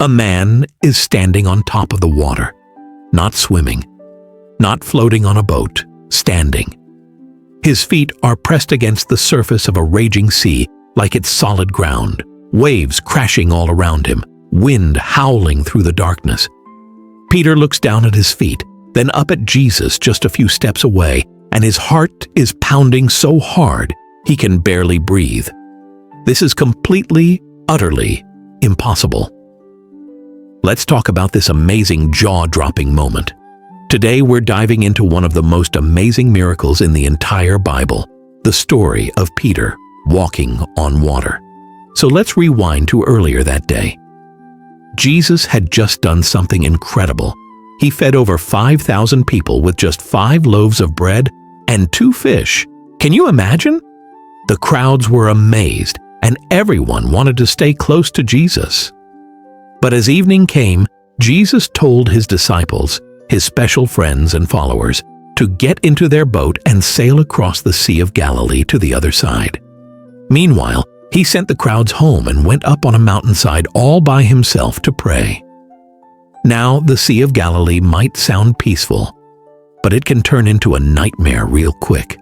A man is standing on top of the water, not swimming, not floating on a boat, standing. His feet are pressed against the surface of a raging sea like it's solid ground, waves crashing all around him, wind howling through the darkness. Peter looks down at his feet, then up at Jesus just a few steps away, and his heart is pounding so hard he can barely breathe. This is completely, utterly impossible. Let's talk about this amazing jaw-dropping moment. Today we're diving into one of the most amazing miracles in the entire Bible, the story of Peter walking on water. So let's rewind to earlier that day. Jesus had just done something incredible. He fed over 5,000 people with just 5 loaves of bread and 2 fish. Can you imagine? The crowds were amazed, and everyone wanted to stay close to Jesus. But as evening came, Jesus told his disciples, his special friends and followers, to get into their boat and sail across the Sea of Galilee to the other side. Meanwhile, he sent the crowds home and went up on a mountainside all by himself to pray. Now, the Sea of Galilee might sound peaceful, but it can turn into a nightmare real quick.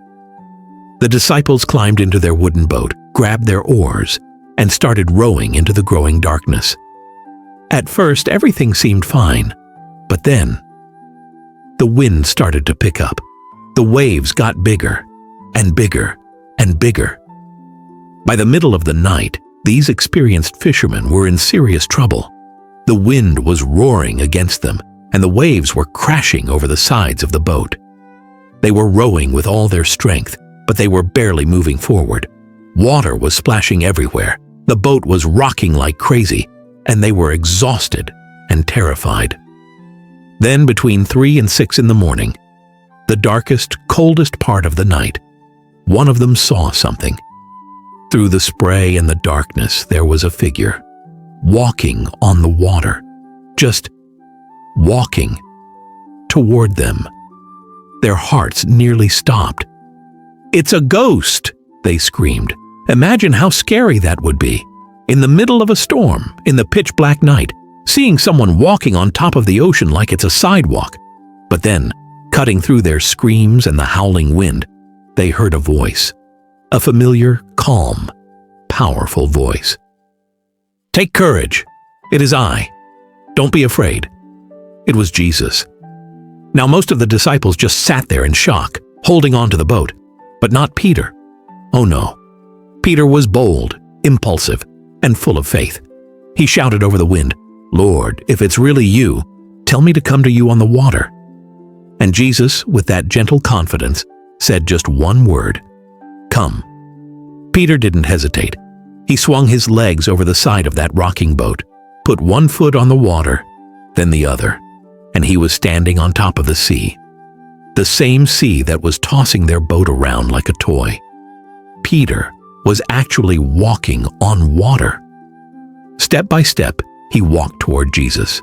The disciples climbed into their wooden boat, grabbed their oars, and started rowing into the growing darkness. At first, everything seemed fine, but then the wind started to pick up. The waves got bigger and bigger and bigger. By the middle of the night, these experienced fishermen were in serious trouble. The wind was roaring against them, and the waves were crashing over the sides of the boat. They were rowing with all their strength, but they were barely moving forward. Water was splashing everywhere. The boat was rocking like crazy, and they were exhausted and terrified. Then, between 3 and 6 in the morning, the darkest, coldest part of the night, one of them saw something. Through the spray and the darkness, there was a figure, walking on the water, just walking toward them. Their hearts nearly stopped. "It's a ghost!" they screamed. Imagine how scary that would be. In the middle of a storm, in the pitch-black night, seeing someone walking on top of the ocean like it's a sidewalk. But then, cutting through their screams and the howling wind, they heard a voice. A familiar, calm, powerful voice. "Take courage. It is I. Don't be afraid." It was Jesus. Now most of the disciples just sat there in shock, holding on to the boat, but not Peter. Oh no. Peter was bold, impulsive, and full of faith. He shouted over the wind, "Lord, if it's really you, tell me to come to you on the water." And Jesus, with that gentle confidence, said just one word, "Come." Peter didn't hesitate. He swung his legs over the side of that rocking boat, put one foot on the water, then the other, and he was standing on top of the sea. The same sea that was tossing their boat around like a toy. Peter was actually walking on water. Step by step, he walked toward Jesus.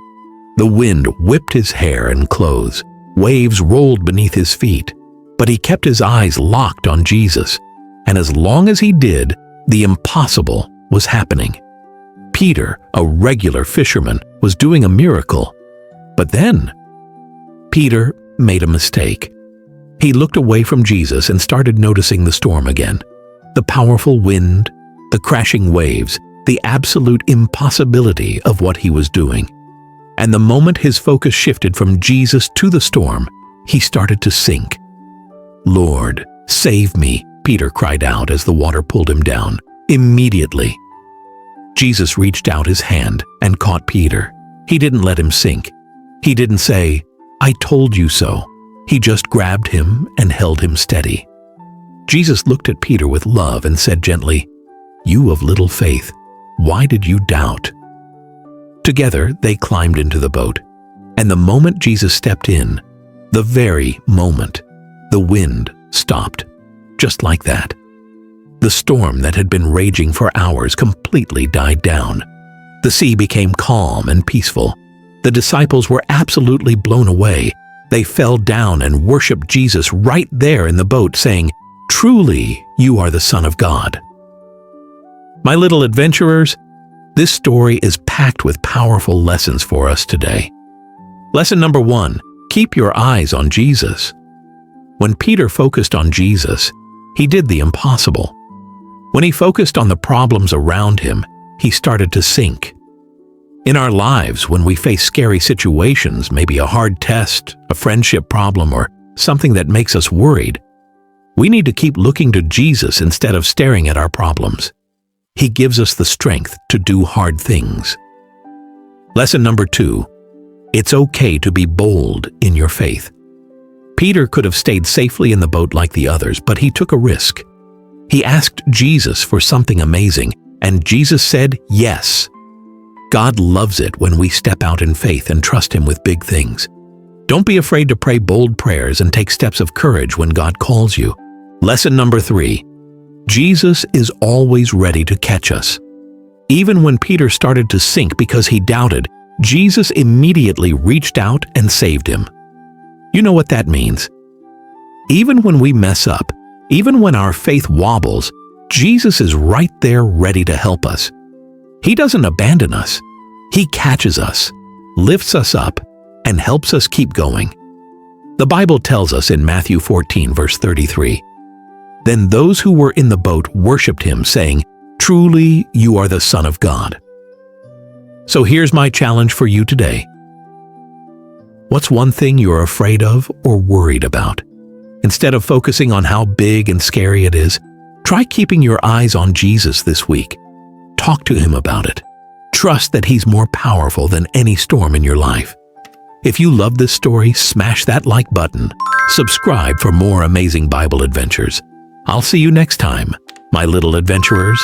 The wind whipped his hair and clothes. Waves rolled beneath his feet. But he kept his eyes locked on Jesus. And as long as he did, the impossible was happening. Peter, a regular fisherman, was doing a miracle. But then, Peter made a mistake. He looked away from Jesus and started noticing the storm again. The powerful wind, the crashing waves, the absolute impossibility of what he was doing. And the moment his focus shifted from Jesus to the storm, he started to sink. "Lord, save me," Peter cried out as the water pulled him down. Immediately, Jesus reached out his hand and caught Peter. He didn't let him sink. He didn't say, "I told you so." He just grabbed him and held him steady. Jesus looked at Peter with love and said gently, "You of little faith, why did you doubt?" Together, they climbed into the boat. And the moment Jesus stepped in, the very moment, the wind stopped. Just like that. The storm that had been raging for hours completely died down. The sea became calm and peaceful. The disciples were absolutely blown away. They fell down and worshiped Jesus right there in the boat, saying, "Truly, you are the Son of God." My little adventurers, This story is packed with powerful lessons for us today. Lesson number 1, keep your eyes on Jesus. When Peter focused on Jesus, he did the impossible. When he focused on the problems around him, he started to sink. In our lives, when we face scary situations, maybe a hard test, a friendship problem, or something that makes us worried, we need to keep looking to Jesus instead of staring at our problems. He gives us the strength to do hard things. Lesson number 2, it's okay to be bold in your faith. Peter could have stayed safely in the boat like the others, but he took a risk. He asked Jesus for something amazing, and Jesus said yes. God loves it when we step out in faith and trust Him with big things. Don't be afraid to pray bold prayers and take steps of courage when God calls you. Lesson number 3, Jesus is always ready to catch us. Even when Peter started to sink because he doubted, Jesus immediately reached out and saved him. You know what that means? Even when we mess up, even when our faith wobbles, Jesus is right there ready to help us. He doesn't abandon us. He catches us, lifts us up, and helps us keep going. The Bible tells us in Matthew 14, verse 33, "Then those who were in the boat worshipped Him, saying, 'Truly you are the Son of God.'" So here's my challenge for you today. What's one thing you're afraid of or worried about? Instead of focusing on how big and scary it is, try keeping your eyes on Jesus this week. Talk to Him about it. Trust that He's more powerful than any storm in your life. If you love this story, smash that like button. Subscribe for more amazing Bible adventures. I'll see you next time, my little adventurers.